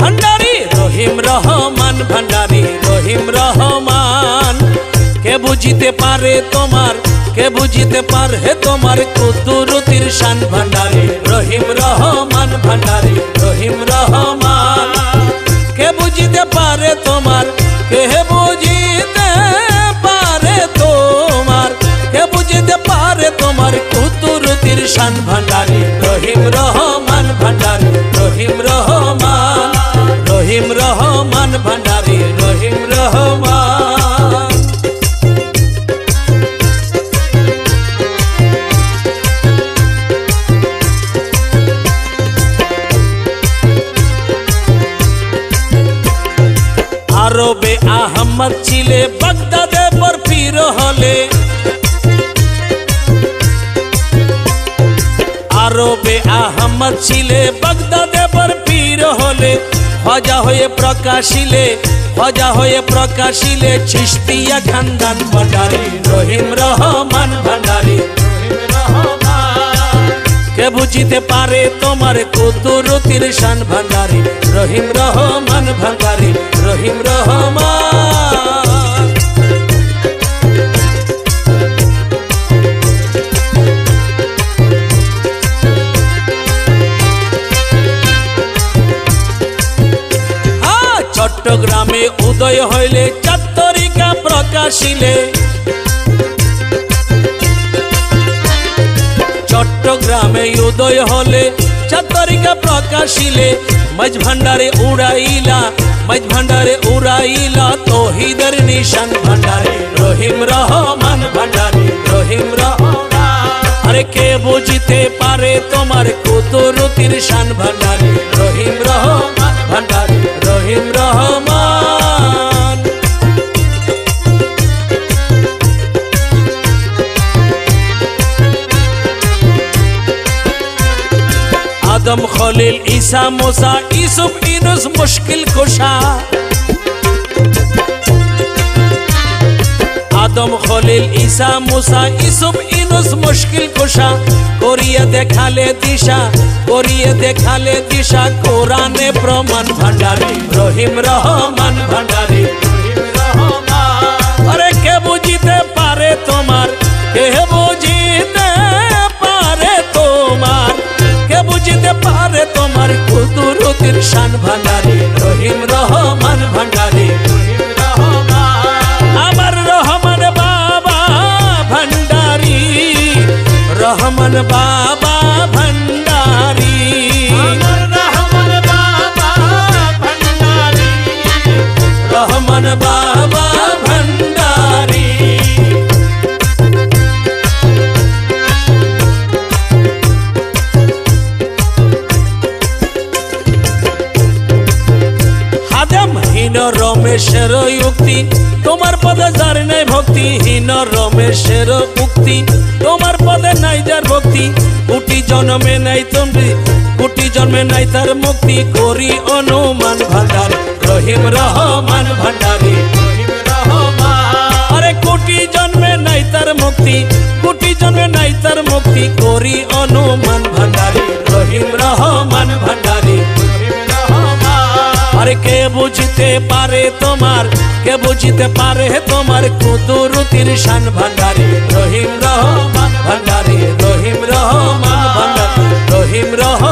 ভান্ডারি রহিম রহমান ভান্ডারি রহিম রহমান। কে বুঝিতে পারে তোমার, কে বুঝিতে পারে তোমার কুদরতির শান ভান্ডারি রহিম রহমান ভান্ডারি রহিম রহমান। কে বুঝিতে পারে তোমার, কে বুঝিতে পারে তোমার, কে বুঝিতে পারে তোমার কুদরতির শান ভান্ডারি রহিম রহমান ভান্ডারি রহিম রহমান। রহিম রহমান ভান্ডারি রহিম রহমান। আরবে আহমদ ছিলে বাগদাদে পর পীর হলে, আরবে আহমদ ছিলে বাগদাদে পর পীর হলে। হজা হয়ে প্রকাশিলে, হজা হয়ে প্রকাশিলে চিশতিয়া খানদান ভান্ডারি রহিম রহমান ভান্ডারি রহিম রহমান। কে বুঝিতে পারে তোমার কুদরতির শান ভান্ডারি রহিম রহমান ভান্ডারি রহিম রহমান। চট্টগ্রামে উদয় হইলে চাত্তরিকা প্রকাশিলে, চট্টগ্রামে উদয় হলে চাত্তরিকা প্রকাশিলে। মাঝ ভান্ডারে উড়াইলা, মাঝ ভান্ডারে উড়াইলা তৌহিদের নিশান ভান্ডারি রহিম রহমান ভান্ডারি রহিম রহমান। আরে কে বুঝিতে পারে তোমার কুদরতির শান ভান্ডারি রহিম রহমান ভান্ডারি রহিম রহমান। আদম খলিল ঈসা মুসা ইউসুফ ইউনুস মুশকিল কুশা, আদম খলিল ঈসা মুসা ইউসুফ ইউনুস মুশকিল কুশা। করিয়ে দেখালে দিশা, করিয়ে দেখালে দিশা কোরআনে প্রমাণ ভান্ডারি রহিম রহমান ভান্ডারি রহিম রহমান। আরে কে বুঝিতে পারে তোমার, কে বুঝিতে পারে তোমার, কে বুঝিতে পারে তোমার কুদরতির শান ভান্ডারি রহিম রহমান ভান্ডারি রহিম রহমান। আমার রহমান বাবা ভান্ডারি, রহমান বাবা ভান্ডারি, আমার রহমান বাবা ভান্ডারি, রহমান বাবা ভান্ডারি। হীন রমেশের উক্তি তোমার পদে যার নাই ভক্তি, হীন রমেশের উক্তি তোমার পদে নাই যার ভক্তি। কোটি জন্মে নাই তুমি, কোটি জন্মে নাই তার মুক্তি। করি অনুমান ভান্ডারি রহিম রহমান ভান্ডারি রহিম রহমান। আরে কোটি জন্মে নাই তার মুক্তি, কোটি জন্মে নাই তার মুক্তি। করি অনুমান ভান্ডারি রহিম রহমান ভান্ডারি রহিম রহমান। আরে কে বুঝিতে পারে তোমার, কে বুঝিতে পারে তোমার কুদরতির শান ভান্ডারি রহিম রহমান ভান্ডারি রহিম রহমান ভান্ডারি রহিম রহমান।